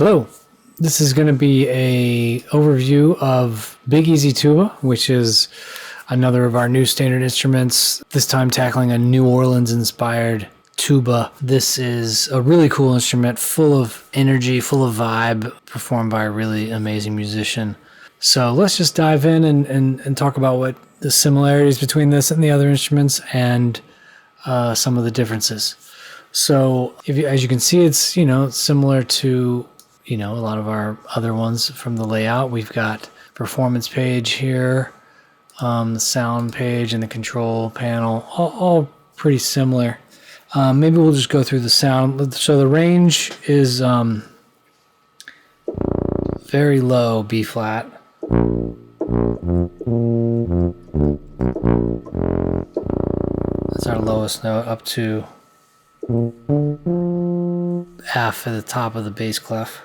Hello, this is going to be a overview of Big Easy Tuba, which is another of our new standard instruments, this time tackling a New Orleans inspired tuba. This is a really cool instrument, full of energy, full of vibe, performed by a really amazing musician. So let's just dive in and talk about what the similarities between this and the other instruments and some of the differences. So as you can see, it's, similar to, a lot of our other ones from the layout. We've got performance page here, the sound page and the control panel, all pretty similar. Maybe we'll just go through the sound. So the range is very low B flat. That's our lowest note, up to F at the top of the bass clef.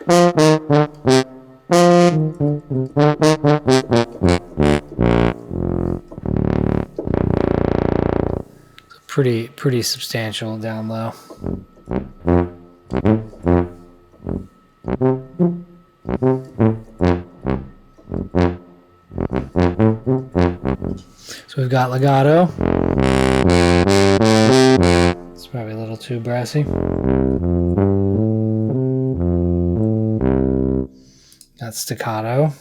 So pretty substantial down low. So we've got legato. It's probably a little too brassy. Got staccato.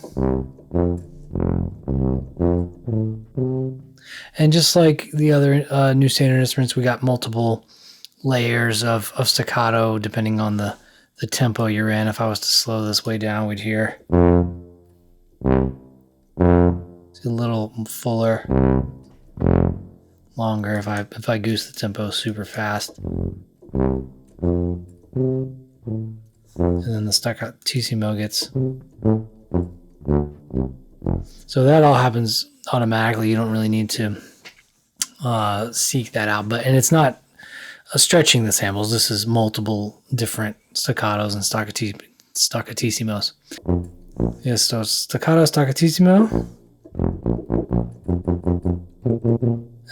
And just like the other new standard instruments, we got multiple layers of staccato depending on the tempo you're in. If I was to slow this way down, we'd hear it's a little fuller, longer if I goose the tempo super fast. And then the staccatissimo gets. So that all happens automatically. You don't really need to seek that out. And it's not stretching the samples. This is multiple different staccatos and staccattissimos. Yes, so staccato, staccatissimo.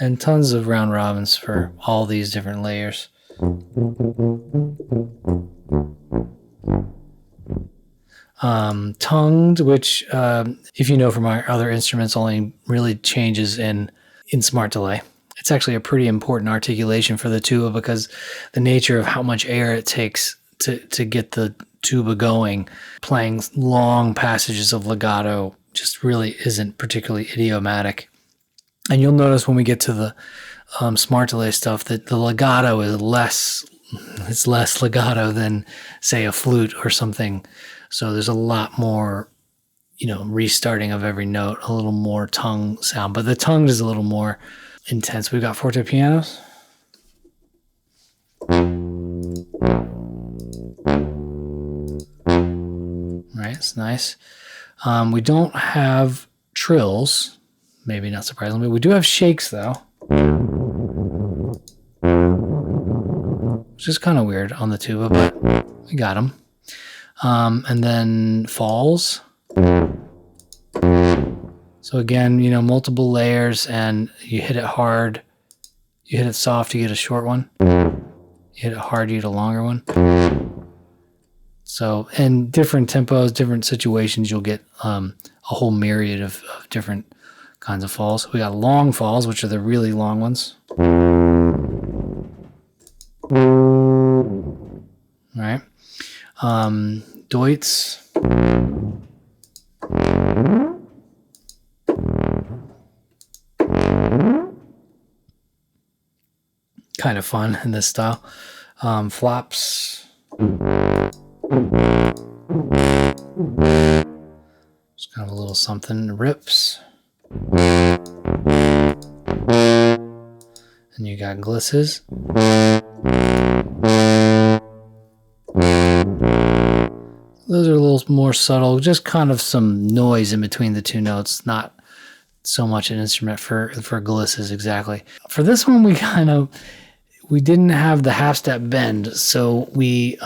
And tons of round robins for all these different layers. Tongued, which, if you know from our other instruments, only really changes in smart delay. It's actually a pretty important articulation for the tuba because the nature of how much air it takes to get the tuba going, playing long passages of legato just really isn't particularly idiomatic. And you'll notice when we get to the smart delay stuff that the legato is less legato than, say, a flute or something. So there's a lot more, restarting of every note, a little more tongue sound. But the tongue is a little more intense. We've got forte pianos. Right, it's nice. We don't have trills, maybe not surprisingly, but we do have shakes though, which is kind of weird on the tuba, but we got them. And then falls. So again, multiple layers, and you hit it hard, you hit it soft, you get a short one. You hit it hard, you get a longer one. So in different tempos, different situations, you'll get a whole myriad of different kinds of falls. We got long falls, which are the really long ones. Right. Deutz. Kind of fun in this style. Flops. Just kind of a little something. Rips. And you got glisses. Those are a little more subtle, just kind of some noise in between the two notes, not so much an instrument for glisses exactly. For this one, we didn't have the half step bend, so we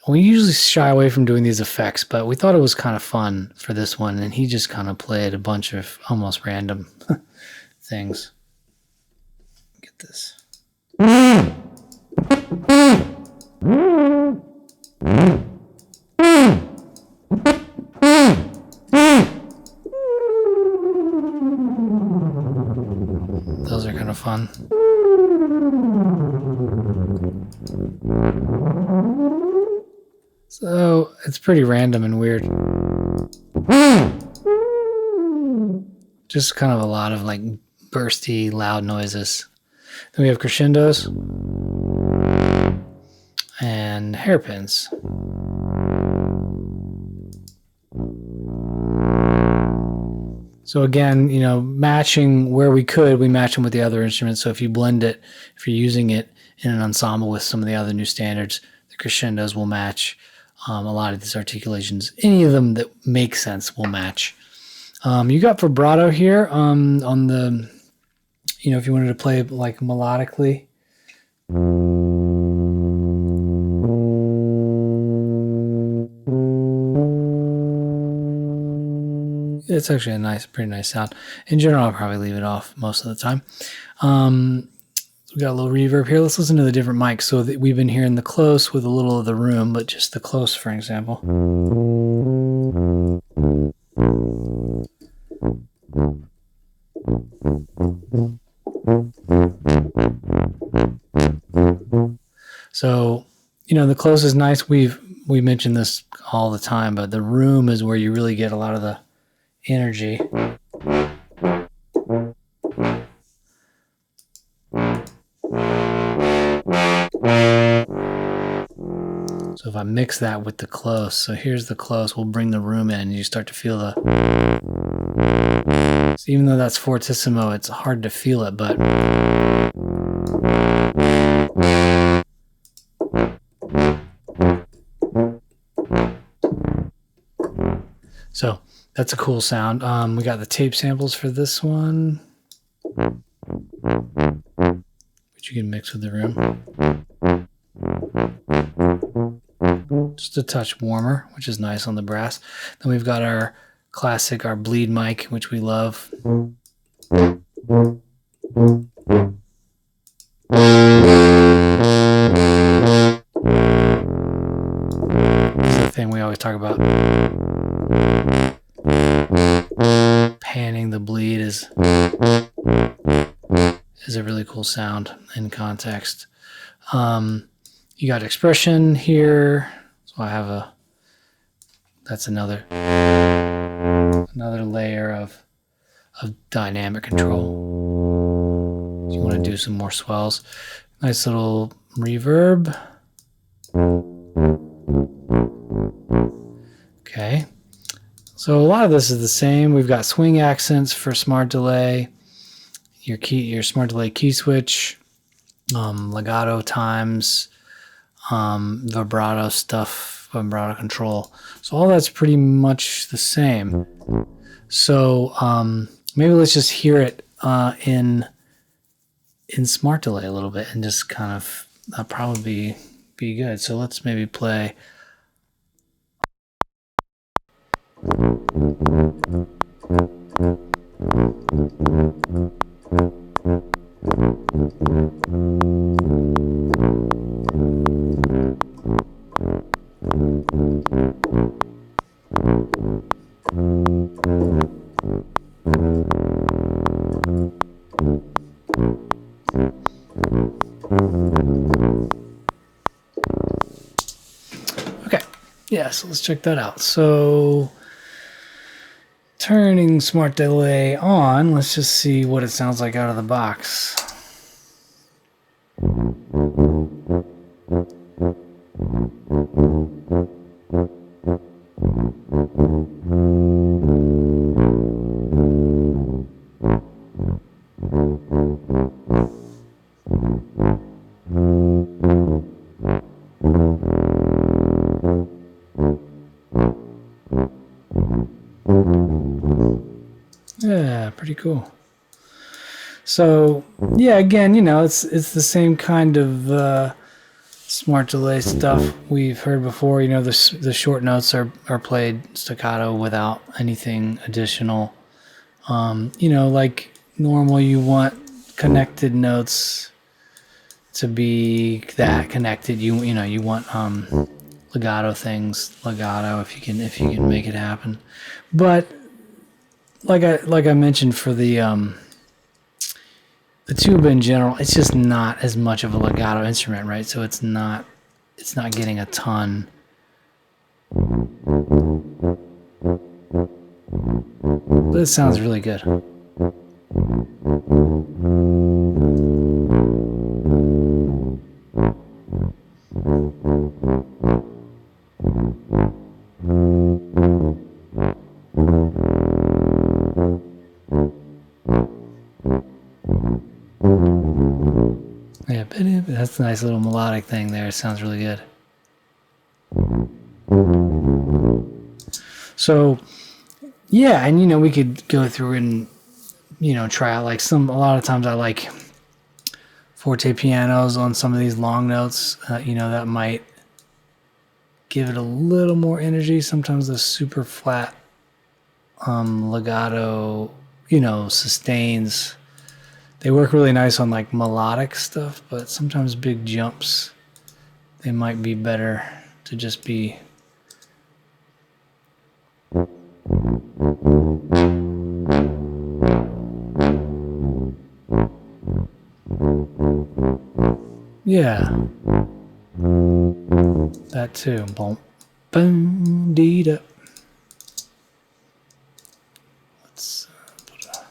usually shy away from doing these effects, but we thought it was kind of fun for this one, and he just kind of played a bunch of almost random things. Get this. fun. So it's pretty random and weird. Just kind of a lot of like bursty, loud noises. Then we have crescendos and hairpins. So again, you know, matching where we could, we match them with the other instruments. So if you blend it, if you're using it in an ensemble with some of the other new standards, the crescendos will match a lot of these articulations. Any of them that make sense will match. You got vibrato here on the, you know, if you wanted to play like melodically. It's actually a pretty nice sound. In general, I'll probably leave it off most of the time. We got a little reverb here. Let's listen to the different mics. So we've been hearing the close with a little of the room, but just the close, for example. So, you know, the close is nice. We mentioned this all the time, but the room is where you really get a lot of the energy. So if I mix that with the close, so here's the close, we'll bring the room in and you start to feel the... So even though that's fortissimo, it's hard to feel it, but... So that's a cool sound. We got the tape samples for this one, which you can mix with the room. Just a touch warmer, which is nice on the brass. Then we've got our classic, our bleed mic, which we love. This is the thing we always talk about. Panning the bleed is a really cool sound in context. You got expression here. So I have that's another layer of dynamic control. So you want to do some more swells. Nice little reverb. Okay. So a lot of this is the same. We've got swing accents for smart delay, your smart delay key switch, legato times, vibrato stuff, vibrato control. So all that's pretty much the same. So maybe let's just hear it in smart delay a little bit and just kind of, that'll probably be good. So let's maybe play. Okay, yeah, so let's check that out. So turning smart delay on, let's just see what it sounds like out of the box. Yeah, pretty cool. So yeah, again, you know, it's the same kind of smart delay stuff we've heard before. You know, the short notes are played staccato without anything additional. You know, like normal, you want connected notes to be that connected. You know, you want legato things, legato if you can make it happen. But like I mentioned for the the tuba in general, it's just not as much of a legato instrument, right? So it's not getting a ton. But it sounds really good. Yeah, that's a nice little melodic thing there. It sounds really good. So, yeah, and you know, we could go through and, you know, try out like a lot of times I like forte pianos on some of these long notes. You know, that might give it a little more energy. Sometimes the super flat legato, you know, sustains, they work really nice on like melodic stuff, but sometimes big jumps, they might be better to just be. Yeah. That too. Boom. Boom. Dee-da. Let's put a...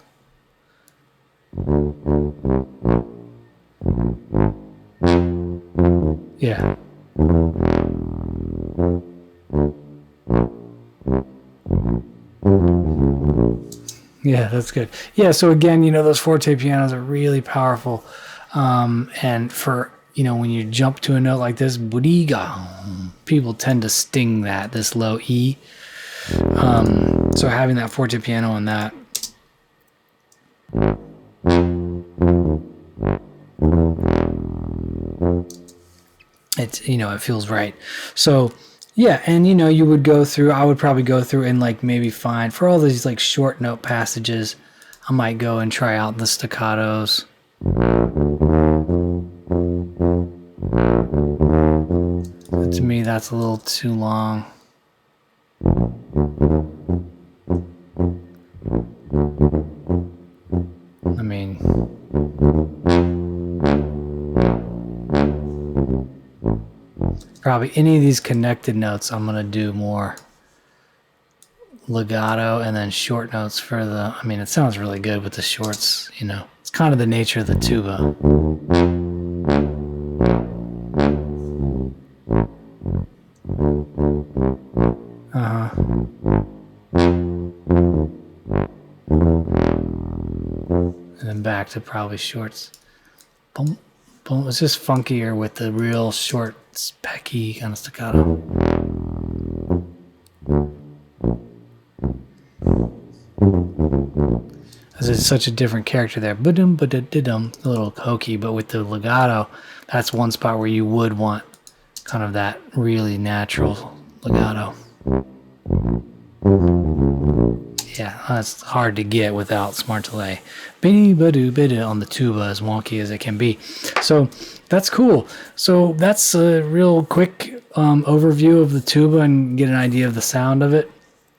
Yeah. Yeah, that's good. Yeah, so again, you know, those forte pianos are really powerful. And for, you know, when you jump to a note like this, people tend to sting this low E. So having that forte piano on that, it's, you know, it feels right. So yeah, and you know, I would probably go through and like maybe find for all these like short note passages, I might go and try out the staccatos. To me, that's a little too long. I mean, probably any of these connected notes, I'm going to do more legato and then short notes for the, I mean, it sounds really good with the shorts, you know. It's kind of the nature of the tuba. And then back to probably shorts. Boom, boom. It's just funkier with the real short, specky kind of staccato. There's such a different character there. Ba-dum, ba-da-da-dum. A little hokey, but with the legato, that's one spot where you would want kind of that really natural legato. Yeah, that's hard to get without smart delay. Biddy-ba-doo-biddy on the tuba, as wonky as it can be. So that's cool. So that's a real quick overview of the tuba and get an idea of the sound of it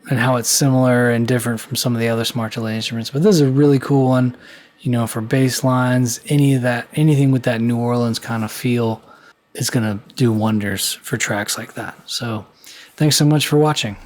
and how it's similar and different from some of the other smart delay instruments. But this is a really cool one, you know, for bass lines, anything with that New Orleans kind of feel is going to do wonders for tracks like that. So thanks so much for watching.